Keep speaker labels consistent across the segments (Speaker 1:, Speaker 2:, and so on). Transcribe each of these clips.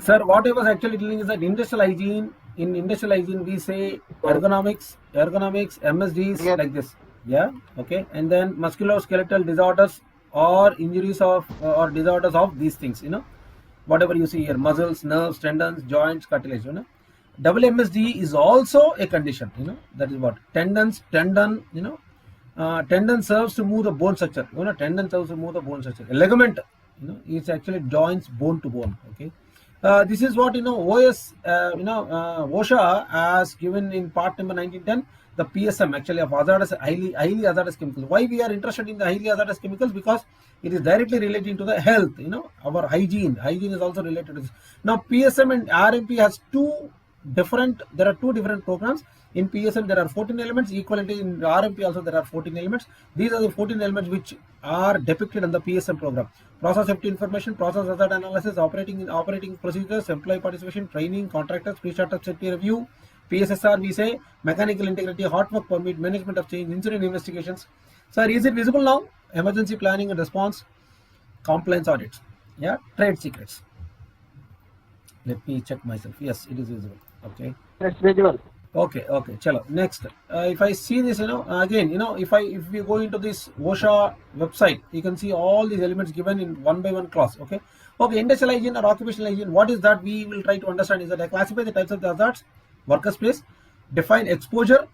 Speaker 1: Sir, what I was actually telling is that industrial hygiene, in industrial hygiene we say ergonomics, MSDs,
Speaker 2: Yeah.
Speaker 1: like this. Yeah, okay. And then musculoskeletal disorders or injuries of or disorders of these things, whatever you see here, muscles, nerves, tendons, joints, cartilage, Double MSD is also a condition, that is what tendon, tendon serves to move the bone structure, tendon serves to move the bone structure. A ligament, it's actually joins bone to bone, okay. This is what OSHA has given in part number 1910, the PSM actually of hazardous, highly hazardous chemicals. Why we are interested in the highly hazardous chemicals? Because it is directly relating to the health, our hygiene. Hygiene is also related to this. Now PSM and RMP has there are two different programs. In PSM there are 14 elements, equally in RMP also there are 14 elements. These are the 14 elements which are depicted in the PSM program. Process safety information, process hazard analysis, operating procedures, employee participation, training, contractors, pre-startup safety review. PSSR we say mechanical integrity, hot work permit, management of change, incident investigations. Sir, is it visible now? Emergency planning and response, compliance audits, yeah, trade secrets. Let me check myself. Yes, it is visible. Okay.
Speaker 2: It's visual.
Speaker 1: Okay, chalo. Next, if I see this, again, if we go into this OSHA website, you can see all these elements given in one by one clause. Okay, industrial hygiene or occupational hygiene, what is that? We will try to understand is that I classify the types of the hazards, worker space, define exposure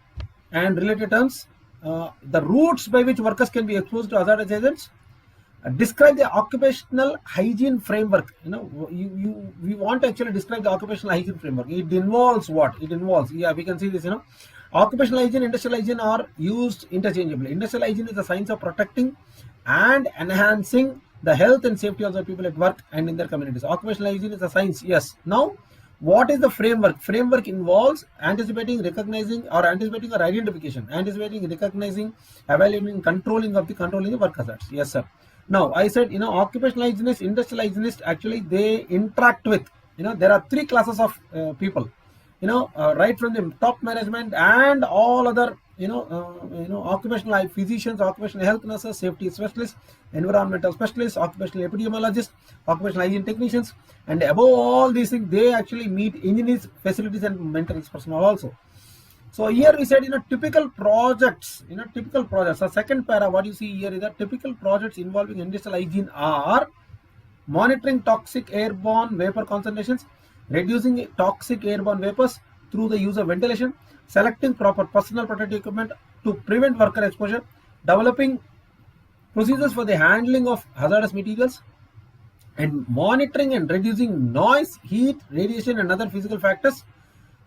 Speaker 1: and related terms, the routes by which workers can be exposed to hazardous agents, describe the occupational hygiene framework. We want to actually describe the occupational hygiene framework. It involves what? It involves, yeah, we can see this, occupational hygiene, industrial hygiene are used interchangeably. Industrial hygiene is the science of protecting and enhancing the health and safety of the people at work and in their communities. Occupational hygiene is a science, yes. Now, what is the framework? Framework involves anticipating, recognizing or identification, recognizing, evaluating, controlling the work hazards. Yes, sir. Now, I said, occupational hygienists, industrial hygienists, actually they interact with, there are three classes of people, right from the top management and all other, occupational physicians, occupational health nurses, safety specialists, environmental specialists, occupational epidemiologists, occupational hygiene technicians, and above all these things, they actually meet engineers, facilities, and maintenance personnel also. So here we said, typical projects, The second para, what you see here is that typical projects involving industrial hygiene are monitoring toxic airborne vapor concentrations, reducing toxic airborne vapors through the use of ventilation, selecting proper personal protective equipment to prevent worker exposure, developing procedures for the handling of hazardous materials, and monitoring and reducing noise, heat, radiation, and other physical factors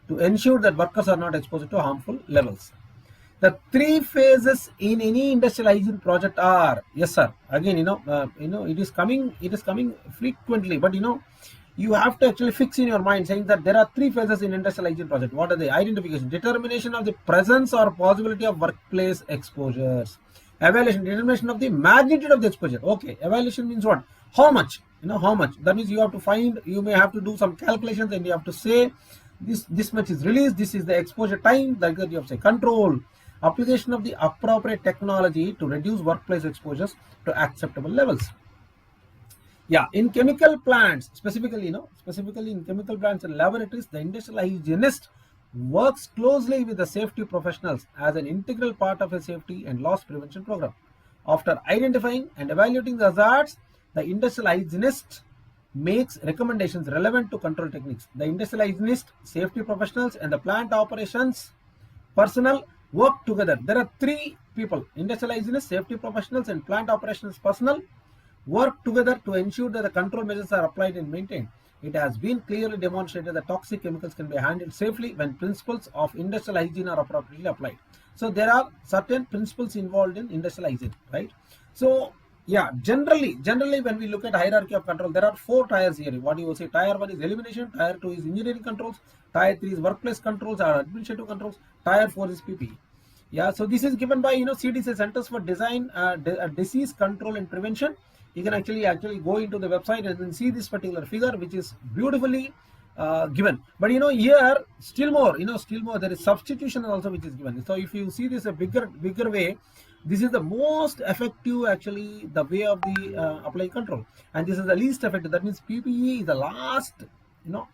Speaker 1: to ensure that workers are not exposed to harmful levels. The three phases in any industrial hygiene project are, yes sir, again, it is coming frequently, but you have to actually fix in your mind saying that there are three phases in industrial hygiene project. What are they? Identification, determination of the presence or possibility of workplace exposures. Evaluation, determination of the magnitude of the exposure. Okay, evaluation means what? How much? How much? That means you have to find, you may have to do some calculations and you have to say this much is released, this is the exposure time, like that you have to say. Control, application of the appropriate technology to reduce workplace exposures to acceptable levels. Yeah, in chemical plants, specifically in chemical plants and laboratories, the industrial hygienist works closely with the safety professionals as an integral part of a safety and loss prevention program. After identifying and evaluating the hazards, the industrial hygienist makes recommendations relevant to control techniques. The industrial hygienist, safety professionals, and the plant operations personnel work together. There are three people: industrial hygienists, safety professionals, and plant operations personnel work together to ensure that the control measures are applied and maintained. It has been clearly demonstrated that toxic chemicals can be handled safely when principles of industrial hygiene are appropriately applied. So there are certain principles involved in industrial hygiene, right? So yeah, generally when we look at hierarchy of control, there are four tiers here. What you will say, tier 1 is elimination, tier 2 is engineering controls, tier 3 is workplace controls or administrative controls, tier 4 is PPE. Yeah, so this is given by CDC, Centers for Design, Disease Control and Prevention. You can actually go into the website and then see this particular figure, which is beautifully given. But here still more, there is substitution also which is given. So if you see this a bigger way, this is the most effective the way of the applying control, and this is the least effective. That means PPE is the last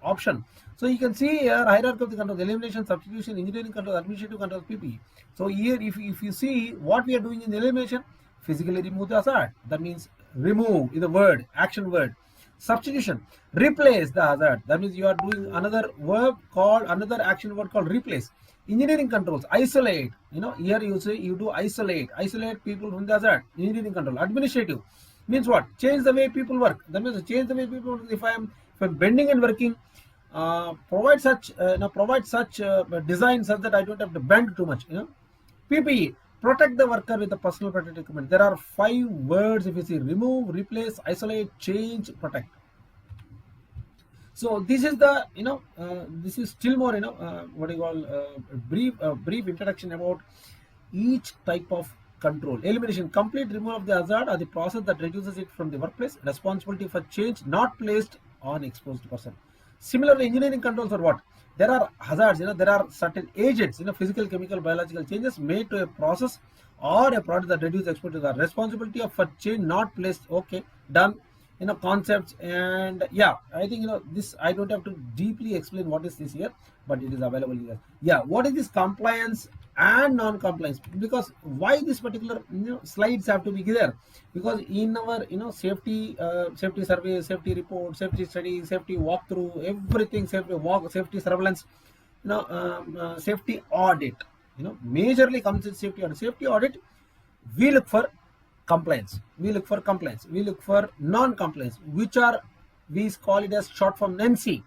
Speaker 1: option. So you can see here hierarchy of the controls: elimination, substitution, engineering control, administrative control, PPE. So here if you see what we are doing in elimination, physically remove the hazard. That means remove is the word, action word. Substitution, replace the hazard. That means you are doing another verb called, another action word called replace. Engineering controls, isolate. Here you say you do isolate people from the hazard. Engineering control. Administrative means what? Change the way people work. That means change the way people work. If I'm bending and working, provide such design such that I don't have to bend too much. PPE, protect the worker with the personal protective equipment. There are 5 words if you see: remove, replace, isolate, change, protect. So this is the this is still more what do you call brief introduction about each type of control. Elimination, complete removal of the hazard or the process that reduces it from the workplace. Responsibility for change not placed on exposed person. Similarly, engineering controls are what? There are hazards, there are certain agents, physical, chemical, biological changes made to a process or a product that reduce exposure. The responsibility of for change not placed. Okay, done. Concepts, and yeah, I think this I don't have to deeply explain what is this here, but it is available here. Yeah, what is this compliance and non-compliance? Because why this particular slides have to be there? Because in our safety survey, safety report, safety study, safety walkthrough, everything, safety surveillance, safety audit, majorly comes in safety audit. Safety audit, we look for compliance, we look for non-compliance, which are, we call it as short form NC.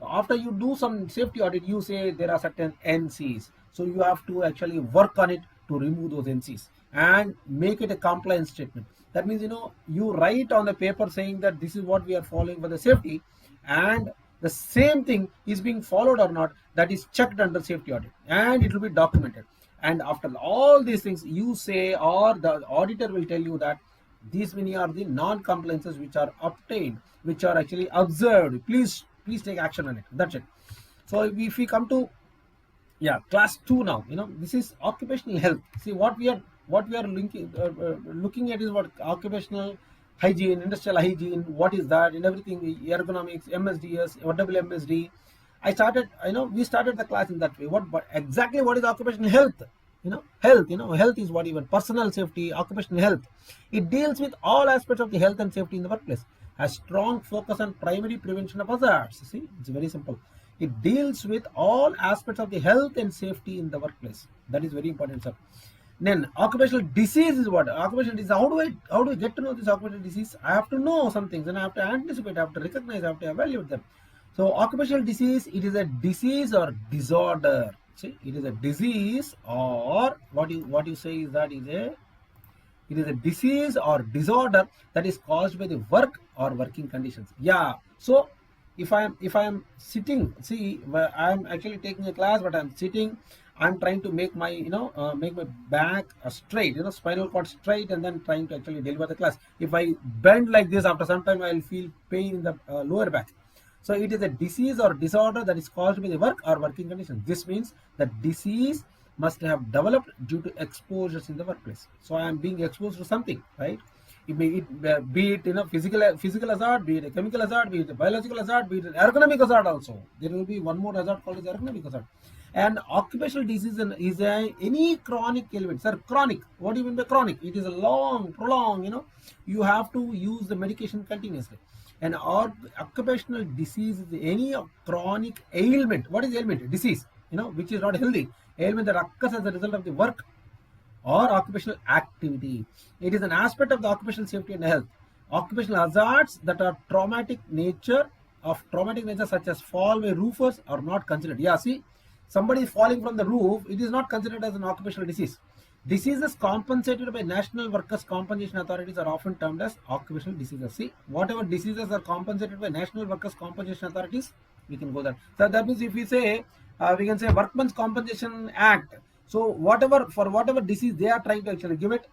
Speaker 1: After you do some safety audit, you say there are certain NCs, so you have to actually work on it to remove those NCs and make it a compliance statement. That means you write on the paper saying that this is what we are following for the safety, and the same thing is being followed or not, that is checked under safety audit, and it will be documented. And after all these things, you say, or the auditor will tell you that these many are the non-compliances which are obtained, which are actually observed. Please take action on it. That's it. So if we come to class 2 now, this is occupational health. See what we are looking at is what occupational hygiene, industrial hygiene. What is that? And everything, ergonomics, MSDS, WMSD. We started the class in that way. But exactly what is occupational health? Health is what? Even personal safety, occupational health. It deals with all aspects of the health and safety in the workplace. Has strong focus on primary prevention of hazards. See, it's very simple. It deals with all aspects of the health and safety in the workplace. That is very important, sir. Then occupational disease is what? Occupational disease. How do I get to know this occupational disease? I have to know some things, and I have to anticipate, I have to recognize, I have to evaluate them. So occupational disease, it is a disease or disorder. See, it is a disease, or what you say is that it is a disease or disorder that is caused by the work or working conditions. Yeah. So if I am sitting, see, I am actually taking a class, but I am sitting. I am trying to make my back straight, spinal cord straight, and then trying to actually deliver the class. If I bend like this, after some time I will feel pain in the lower back. So it is a disease or disorder that is caused by the work or working conditions. This means that disease must have developed due to exposures in the workplace. So I am being exposed to something, right? Be it physical hazard, be it a chemical hazard, be it a biological hazard, be it an ergonomic hazard also. There will be one more hazard called as ergonomic hazard. And occupational disease is any chronic ailment. Sir, chronic. What do you mean by chronic? It is a long, prolonged. You have to use the medication continuously. And occupational disease is any chronic ailment. What is ailment? Disease, which is not healthy. Ailment that occurs as a result of the work or occupational activity. It is an aspect of the occupational safety and health. Occupational hazards that are traumatic nature, such as fall by roofers, are not considered. Yeah, see, somebody is falling from the roof, it is not considered as an occupational disease. Diseases compensated by national workers' compensation authorities are often termed as occupational diseases. See, whatever diseases are compensated by national workers' compensation authorities, we can go there. So that means if we say, we can say Workmen's Compensation Act. So for whatever disease they are trying to actually give it,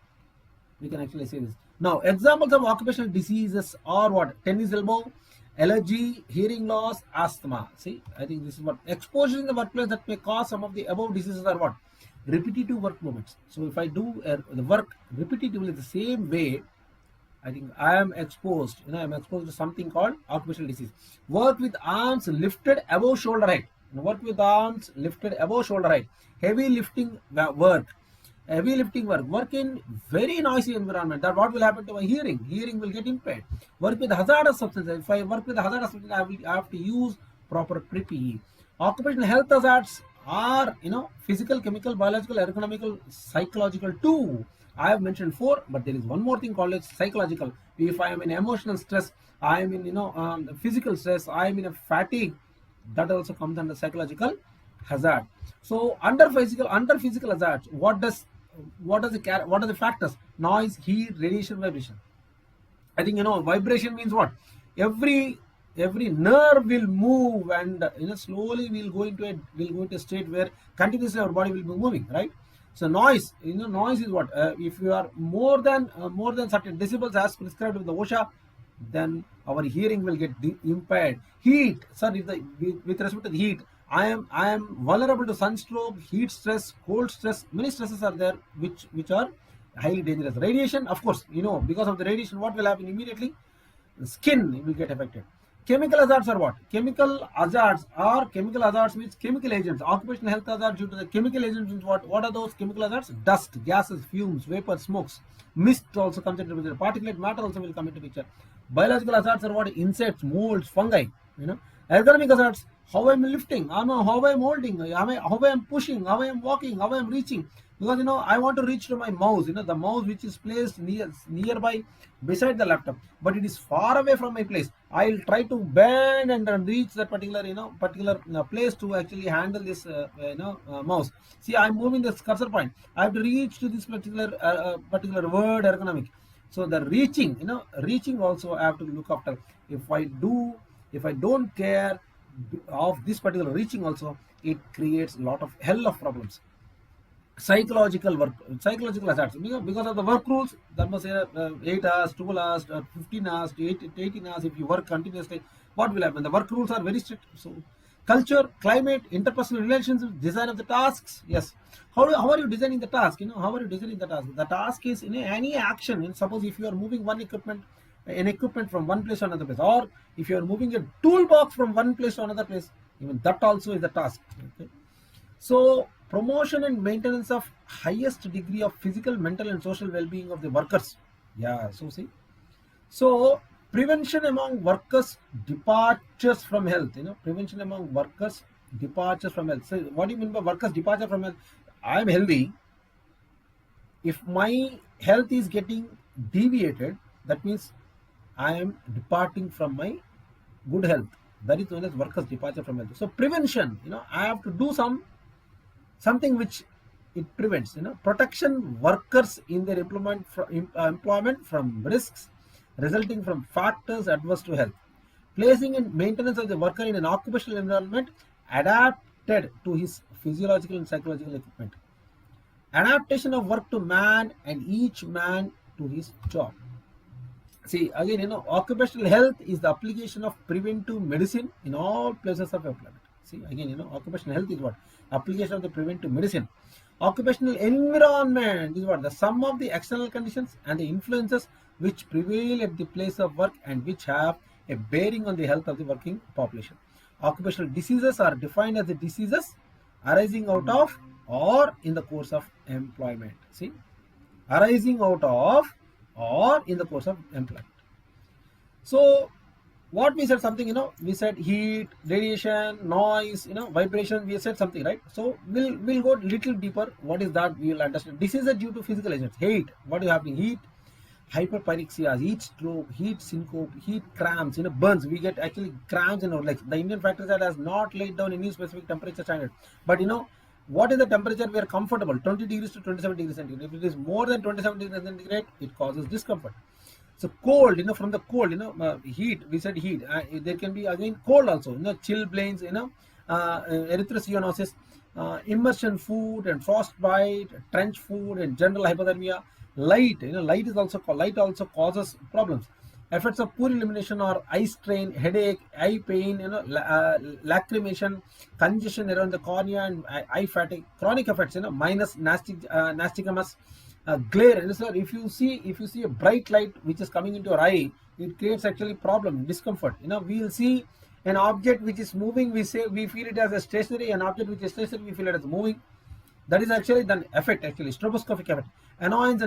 Speaker 1: we can actually say this. Now, examples of occupational diseases are what? Tennis elbow, allergy, hearing loss, asthma. See, I think this is what exposure in the workplace that may cause some of the above diseases are what? Repetitive work movements. So if I do the work repetitively the same way, I think I am exposed, I'm exposed to something called occupational disease. Work with arms lifted above shoulder height. Work with arms lifted above shoulder height. Heavy lifting work. Heavy lifting work in very noisy environment. That what will happen to my hearing? Hearing will get impaired. Work with hazardous substances. If I work with hazardous substances, I have to use proper PPE. Occupational health hazards are, physical, chemical, biological, ergonomical, psychological too. I have mentioned 4, but there is one more thing called psychological. If I am in emotional stress, I am in physical stress, I am in a fatigue, that also comes under psychological hazard. So under physical hazards, what are the factors? Noise, heat, radiation, vibration. I think vibration means what? Every nerve will move, and slowly we'll go into a state where continuously our body will be moving, right? So noise, noise is what? If you are more than certain decibels as prescribed with the OSHA, then our hearing will get impaired. Heat, sir, with respect to the heat, I am vulnerable to sunstroke, heat stress, cold stress. Many stresses are there which are highly dangerous. Radiation, of course, because of the radiation, what will happen immediately? The skin will get affected. Chemical hazards are what? Chemical hazards means chemical agents. Occupational health hazards due to the chemical agents means what? What are those chemical hazards? Dust, gases, fumes, vapor, smokes. Mist also comes into picture. Particulate matter also will come into picture. Biological hazards are what? Insects, molds, fungi. Ergonomic hazards, how I am lifting, how I am holding, how I am pushing, how I am walking, how I am reaching. Because I want to reach to my mouse, the mouse which is placed nearby beside the laptop, but it is far away from my place. I'll try to bend and reach that particular place to actually handle this mouse. See, I'm moving this cursor point. I have to reach to this particular word, ergonomic. So the reaching also I have to look after. If I don't care of this particular reaching also, it creates a lot of hell of problems. Psychological hazards, because of the work rules, that must say 8 hours, 12 hours, 15 hours, 18 hours. If you work continuously, what will happen? The work rules are very strict. So culture, climate, interpersonal relations, design of the tasks. Yes, how are you designing the task? How are you designing the task? The task is any action. Suppose if you are moving an equipment from one place to another place, or if you are moving a toolbox from one place to another place, even that also is the task. Okay? So promotion and maintenance of highest degree of physical, mental and social well-being of the workers. Yeah, so prevention among workers departures from health. Prevention among workers departures from health. So what do you mean by workers departure from health? I am healthy. If my health is getting deviated, that means I am departing from my good health. That is known as workers departure from health. So prevention, I have to do something which it prevents, protection workers in their employment from risks resulting from factors adverse to health, placing and maintenance of the worker in an occupational environment adapted to his physiological and psychological equipment, adaptation of work to man and each man to his job. See, again, occupational health is the application of preventive medicine in all places of employment. See, again, occupational health is what? Application of the preventive medicine. Occupational environment is what? The sum of the external conditions and the influences which prevail at the place of work and which have a bearing on the health of the working population. Occupational diseases are defined as the diseases arising out of or in the course of employment. See, arising out of or in the course of employment. So what we said something, we said heat, radiation, noise, vibration, we said something, right? So we'll go little deeper. What is that? We will understand. Diseases due to physical agents. Heat, what is happening? Heat, hyperpyrexia, heat stroke, heat syncope, heat cramps, burns. We get actually cramps in our legs. The Indian Factory Site has not laid down any specific temperature standard. But what is the temperature we are comfortable? 20 degrees to 27 degrees centigrade. If it is more than 27 degrees centigrade, it causes discomfort. So cold, from the cold, heat, we said heat. There can be again cold also, chilblains, erythrocyanosis, immersion food and frostbite, trench food and general hypothermia. Light, light also causes problems. Effects of poor illumination are eye strain, headache, eye pain, lacrimation, congestion around the cornea and eye fatigue. Chronic effects, minus nystagmus, glare. And sir, if you see a bright light which is coming into your eye, it creates actually problem, discomfort. We'll see an object which is moving, we feel it as a stationary. An object which is stationary, we feel it as moving. That is actually the effect, actually stroboscopic effect. Annoyance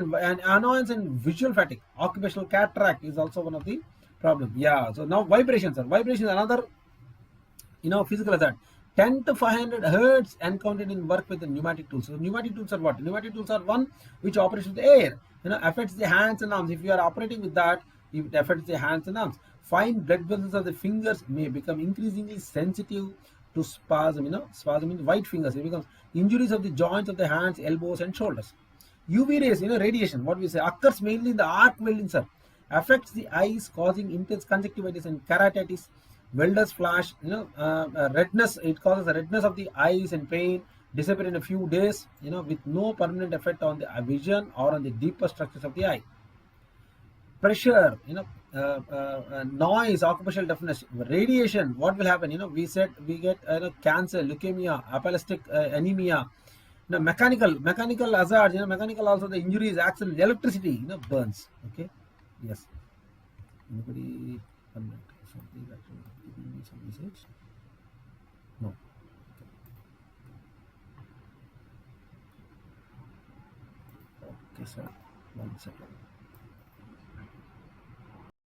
Speaker 1: and visual fatigue, occupational cataract is also one of the problem. Yeah. So now vibrations, sir. Vibration is another physical hazard. 10 to 500 hertz encountered in work with the pneumatic tools. So pneumatic tools are what? Pneumatic tools are one which operates with air. Affects the hands and arms. If you are operating with that, it affects the hands and arms. Fine blood vessels of the fingers may become increasingly sensitive to spasm. Spasm means white fingers. It becomes injuries of the joints of the hands, elbows, and shoulders. UV rays, radiation, what we say, occurs mainly in the arc welding, sir. Affects the eyes, causing intense conjunctivitis and keratitis. Welder's flash, redness. It causes the redness of the eyes and pain. Disappear in a few days, with no permanent effect on the vision or on the deeper structures of the eye. Pressure, noise, occupational deafness, radiation. What will happen? We said we get cancer, leukemia, aplastic anemia. Mechanical hazards. Mechanical also the injuries, accidents, electricity. Burns. Okay. Yes. Anybody? Something actually giving me some message? No. Okay, sir. 1 second.